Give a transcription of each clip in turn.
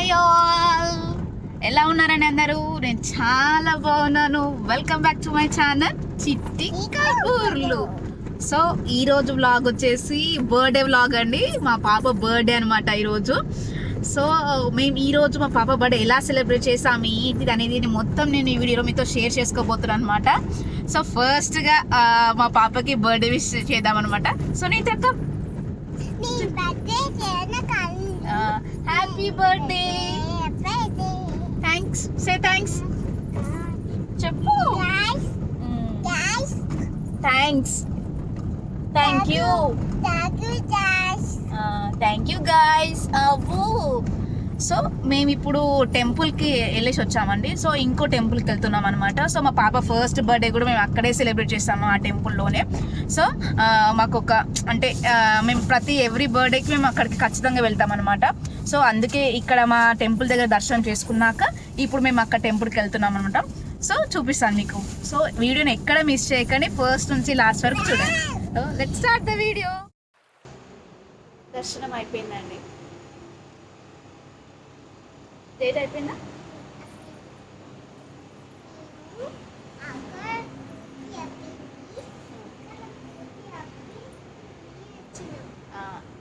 Hi all, ఎలా ఉన్నారని అందరూ? నేను చాలా బాగున్నాను. Welcome back to my channel చిట్టి కబూర్లు. సో ఈరోజు వ్లాగ్ వచ్చేసి బర్త్డే వ్లాగ్ అండి. మా పాప బర్త్డే అనమాట ఈరోజు. సో మేము ఈరోజు మా పాప బర్త్డే ఎలా సెలబ్రేట్ చేసాము ఏంటిది అనేది మొత్తం నేను ఈ వీడియోలో మీతో షేర్ చేసుకోబోతున్నాను అనమాట. సో ఫస్ట్గా మా పాపకి బర్త్డే విష్ చేద్దాం అనమాట. సో నేను తక్క happy birthday, thanks, say thanks, చెప్పు thanks, thank you, thank you guys. అవ్వు. సో మేము ఇప్పుడు టెంపుల్కి వెళ్ళేసి వచ్చామండి. సో ఇంకో టెంపుల్కి వెళ్తున్నాం అనమాట. సో మా పాప ఫస్ట్ బర్త్డే కూడా మేము అక్కడే సెలబ్రేట్ చేస్తాము, ఆ టెంపుల్లోనే. సో మాకు అంటే మేము ఎవ్రీ బర్త్డేకి మేము అక్కడికి ఖచ్చితంగా వెళ్తాం అనమాట. సో అందుకే ఇక్కడ మా టెంపుల్ దగ్గర దర్శనం చేసుకున్నాక ఇప్పుడు మేము అక్కడ టెంపుల్కి వెళ్తున్నాం అనమాట. సో చూపిస్తాను మీకు. సో వీడియోని ఎక్కడ మిస్ చేయకండి, ఫస్ట్ నుంచి లాస్ట్ వరకు చూడండి. Let's start the video. దర్శనం అయిపోయిందండి. డేట్ అయిపోయిందా?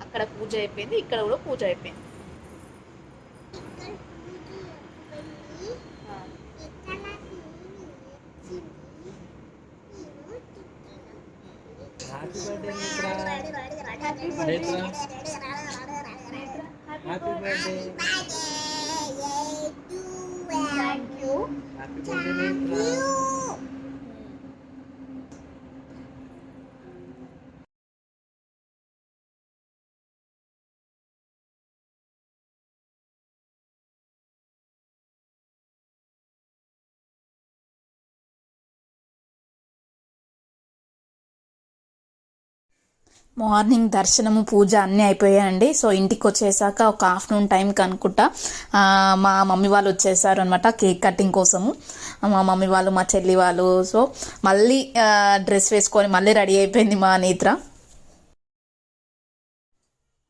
అక్కడ పూజ అయిపోయింది, ఇక్కడ కూడా పూజ అయిపోయింది. Happy birthday. Thank you. Morning దర్శనము పూజ అన్నీ అయిపోయాయండి. సో ఇంటికి వచ్చేసాక ఒక ఆఫ్టర్నూన్ టైంకి అనుకుంటా మా మమ్మీ వాళ్ళు వచ్చేసారు అనమాట కేక్ కటింగ్ కోసము. మా మమ్మీ వాళ్ళు, మా చెల్లి వాళ్ళు. సో మళ్ళీ డ్రెస్ వేసుకొని మళ్ళీ రెడీ అయిపోయింది మా నేత్ర.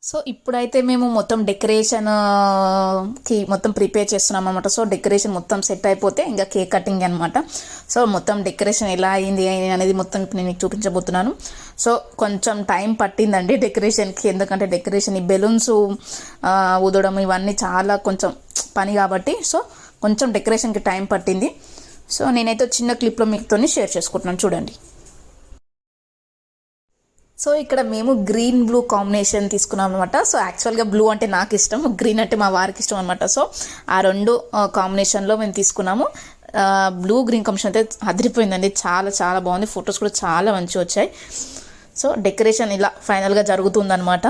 సో ఇప్పుడైతే మేము మొత్తం డెకరేషన్కి మొత్తం ప్రిపేర్ చేస్తున్నాం అనమాట. సో డెకరేషన్ మొత్తం సెట్ అయిపోతే ఇంకా కేక్ కటింగ్ అనమాట. సో మొత్తం డెకరేషన్ ఎలా అయింది అనేది మొత్తం నేను మీకు చూపించబోతున్నాను. సో కొంచెం టైం పట్టిందండి డెకరేషన్కి, ఎందుకంటే డెకరేషన్ ఈ బెలూన్స్ ఊదడం ఇవన్నీ చాలా కొంచెం పని కాబట్టి సో కొంచెం డెకరేషన్కి టైం పట్టింది. సో నేనైతే చిన్న క్లిప్లో మీతో షేర్ చేసుకుంటున్నాను, చూడండి. సో ఇక్కడ మేము గ్రీన్ బ్లూ కాంబినేషన్ తీసుకున్నాం అనమాట. సో యాక్చువల్గా బ్లూ అంటే నాకు ఇష్టం, గ్రీన్ అంటే మా వారికి ఇష్టం అనమాట. సో ఆ రెండు కాంబినేషన్లో మేము తీసుకున్నాము. బ్లూ గ్రీన్ కాంబినేషన్ అయితే అదిరిపోయిందండి, చాలా చాలా బాగుంది. ఫొటోస్ కూడా చాలా మంచిగా వచ్చాయి. సో డెకరేషన్ ఇలా ఫైనల్గా జరుగుతుందన్నమాట.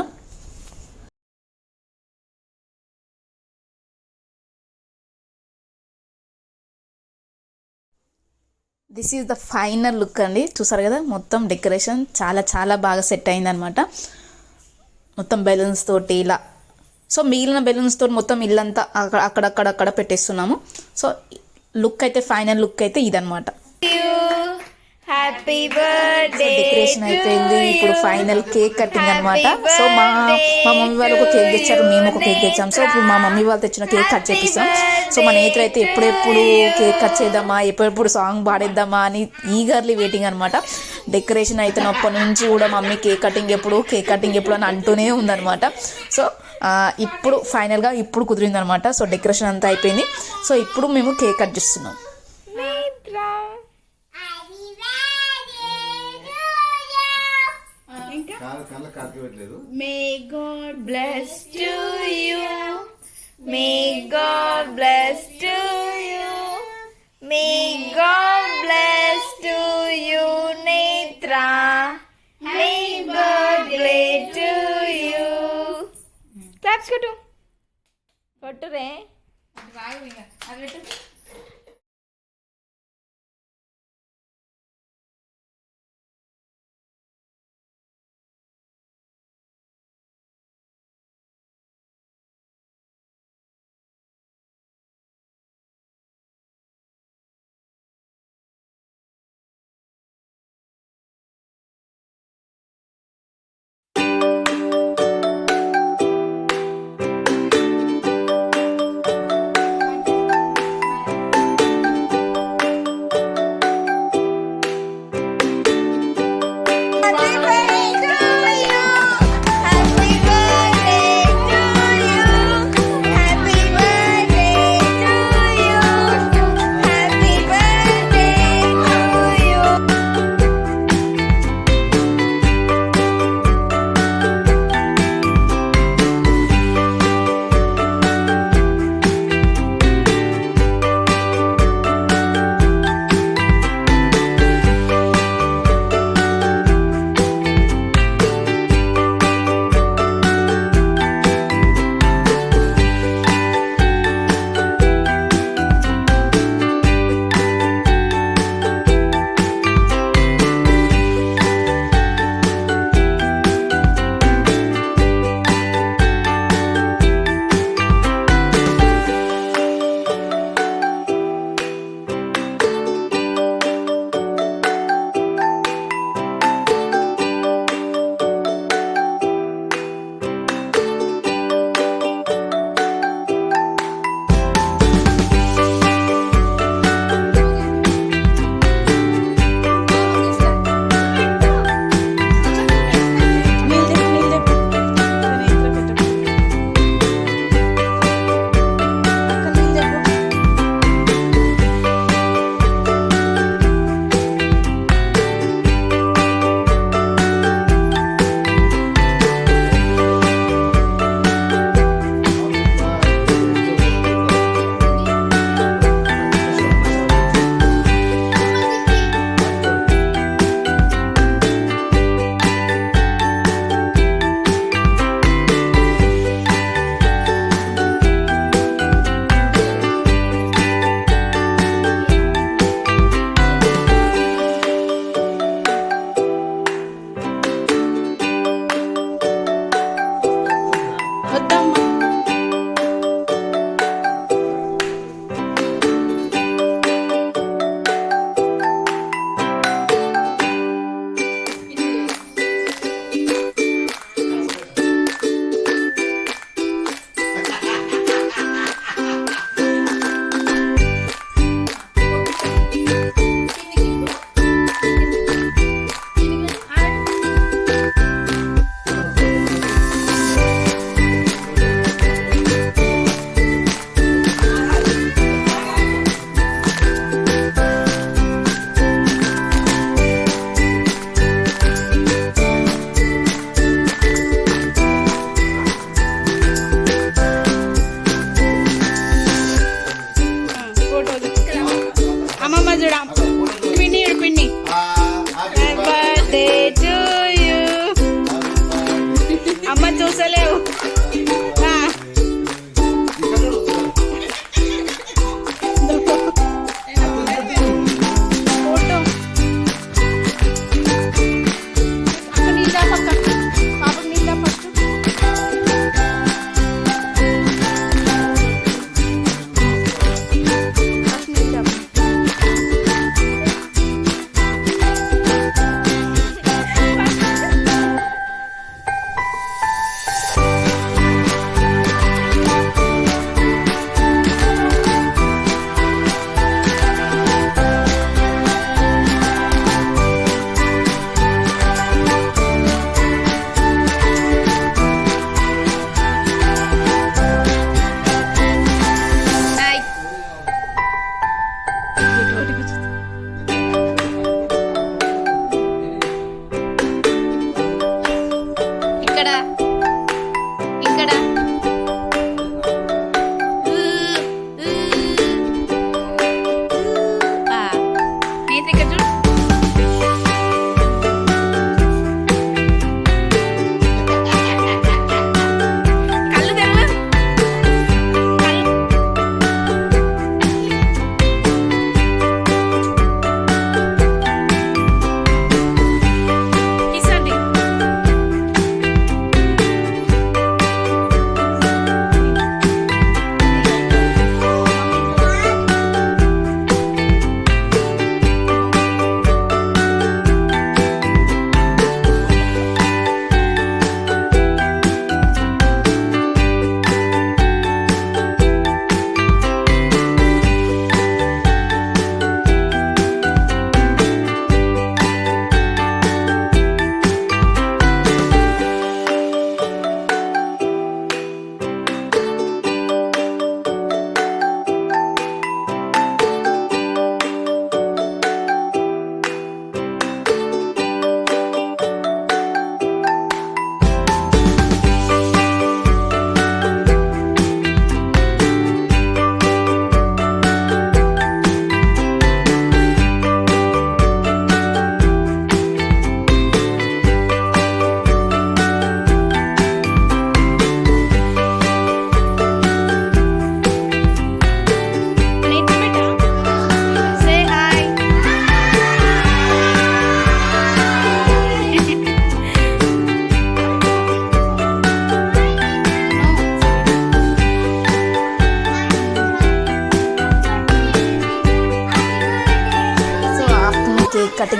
This is the final look అండి. చూసారు కదా, మొత్తం డెకరేషన్ చాలా చాలా బాగా సెట్ అయిందనమాట. మొత్తం బెలూన్స్ తోటి ఇలా. సో మిగిలిన బెలూన్స్ తోటి మొత్తం ఇల్లంతా అక్కడక్కడ పెట్టేస్తున్నాము. సో లుక్ అయితే ఫైనల్ లుక్ అయితే ఇదనమాట. Happy birthday. డెకరేషన్ అయిపోయింది, ఇప్పుడు ఫైనల్ కేక్ కటింగ్ అనమాట. సో మా మమ్మీ వాళ్ళు ఒక కేక్ తెచ్చారు, మేము ఒక కేక్ తెచ్చాం. సో ఇప్పుడు మా మమ్మీ వాళ్ళు తెచ్చిన కేక్ కట్ చేపిస్తాం. సో మన నేత్ర అయితే ఎప్పుడెప్పుడు కేక్ కట్ చేద్దామా, ఎప్పుడెప్పుడు సాంగ్ పాడేద్దామా అని ఈగర్లీ వెయిటింగ్ అనమాట. డెకరేషన్ అయిపోయినప్పటి నుంచి కూడా మమ్మీ కేక్ కటింగ్ ఎప్పుడు అని అంటూనే ఉందనమాట. సో ఇప్పుడు ఫైనల్గా ఇప్పుడు కుదిరిందనమాట. సో డెకరేషన్ అంతా అయిపోయింది. సో ఇప్పుడు మేము కేక్ కట్ చేస్తున్నాం. May God bless to you. May God bless to you. May God bless to you, Netra. May birthday to you. Claps kotu. Kotu re.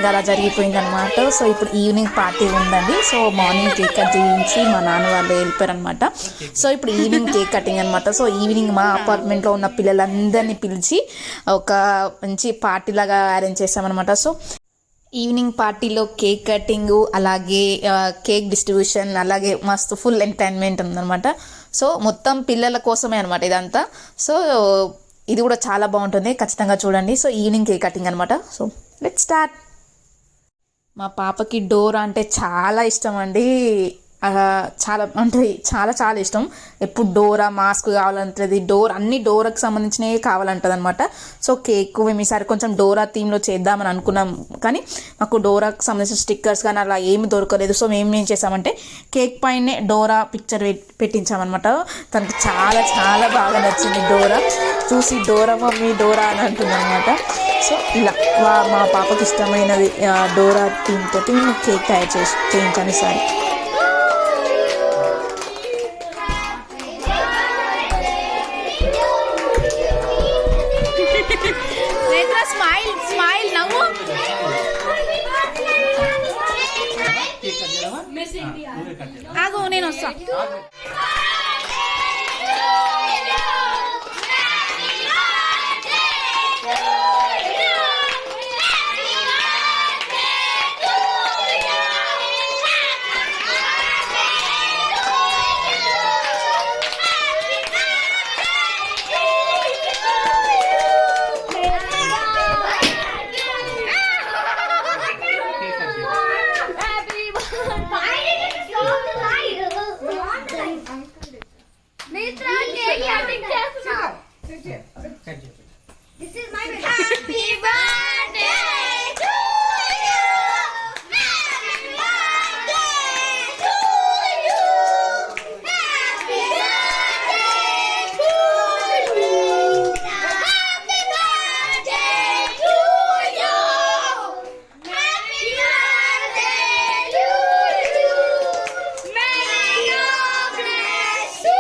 Cutting అలా జరిగిపోయింది అనమాట. సో ఇప్పుడు evening party ఉందండి. So morning cake cut చేయించి మా నాన్న వాళ్ళు వెళ్ళిపోయారు అనమాట. సో ఇప్పుడు ఈవినింగ్ కేక్ కటింగ్ అనమాట. సో ఈవినింగ్ మా అపార్ట్మెంట్లో ఉన్న పిల్లలందరినీ పిలిచి ఒక మంచి పార్టీ లాగా అరేంజ్ చేసామన్నమాట. సో ఈవినింగ్ పార్టీలో కేక్ కటింగ్, అలాగే కేక్ డిస్ట్రిబ్యూషన్, అలాగే మస్తు ఫుల్ ఎంటర్టైన్మెంట్ ఉందన్నమాట. సో మొత్తం పిల్లల కోసమే అనమాట ఇదంతా. సో ఇది కూడా చాలా బాగుంటుంది, ఖచ్చితంగా చూడండి. సో ఈవినింగ్ కేక్ కటింగ్ అనమాట. So let's start. మా పాపకి డోరా అంటే చాలా ఇష్టం అండి. చాలా అంటే చాలా చాలా ఇష్టం. ఎప్పుడు డోరా మాస్క్ కావాలంటుంది, అన్ని డోరాకి సంబంధించినవి కావాలంటుంది అనమాట. సో కేక్ మేము ఈసారి కొంచెం డోరా థీమ్లో చేద్దామని అనుకున్నాం, కానీ మాకు డోరాకి సంబంధించిన స్టిక్కర్స్ కానీ అలా ఏమి దొరకలేదు. సో మేము ఏం చేసామంటే కేక్ పైనే డోరా పిక్చర్ పెట్టించామన్నమాట. తనకి చాలా చాలా బాగా నచ్చింది డోరా చూసి. డోరా మమ్మీ డోరా అని అంటుంది అనమాట. సో ఇలా మా పాపకి ఇష్టమైనది డోరా థీమ్ తోటి మేము కేక్ తయారు చేయించాను ఈసారి. స్మైల్ స్మైల్ నవ్వు. ఆగు నేను వస్తా. This is my happy birthday to you. Happy birthday to you. Happy birthday to you. Happy birthday to you. Happy birthday to you. May God bless you.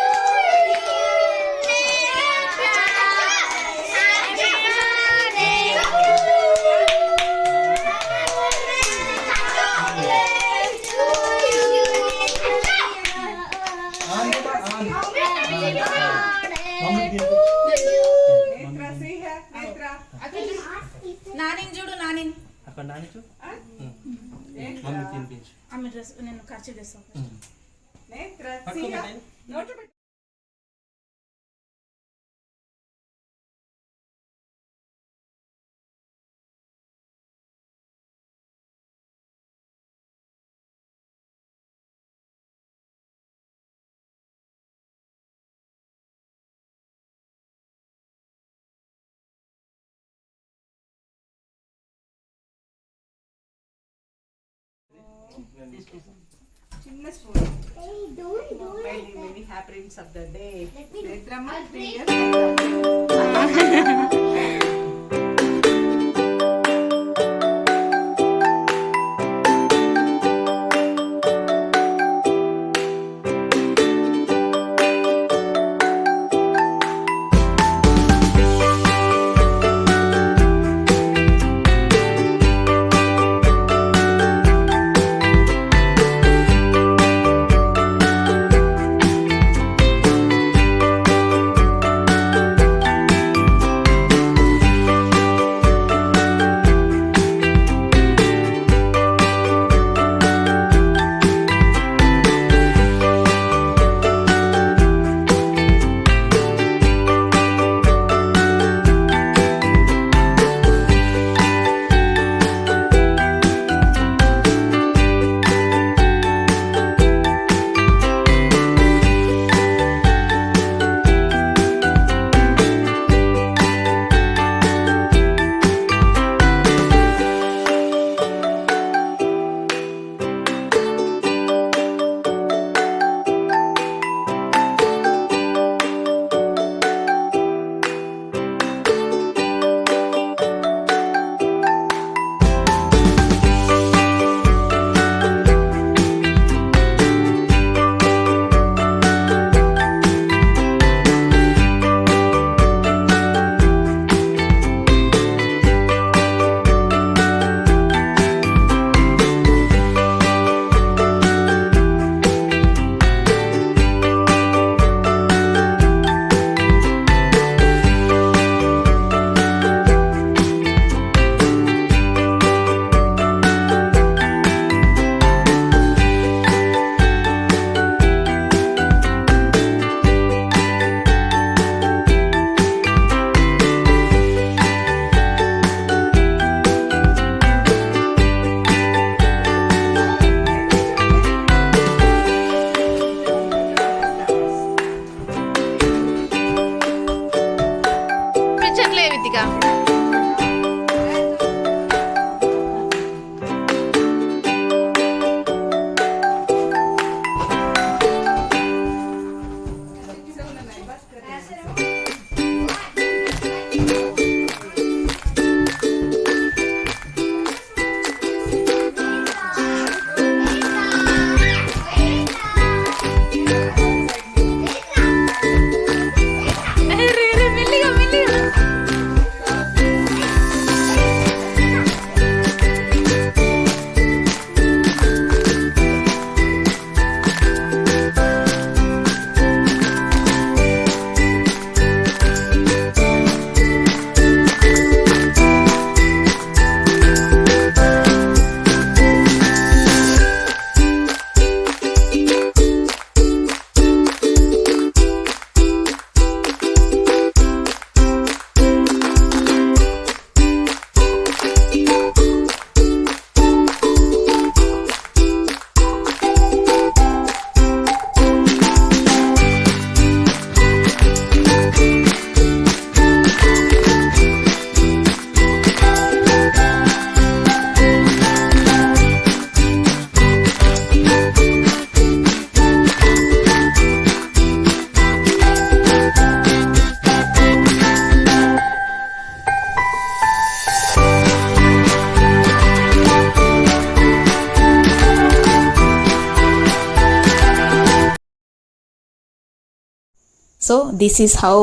Nani చూడు, నాని అక్కడ నాని చూ మమ్మీ తినిపించు. ఆమె డ్రెస్ నేను ఖర్చు చేస్తాను. చిన్న spoon. Many happy dreams of the day. Netrama 3 years. మెల్లిగా. So this is how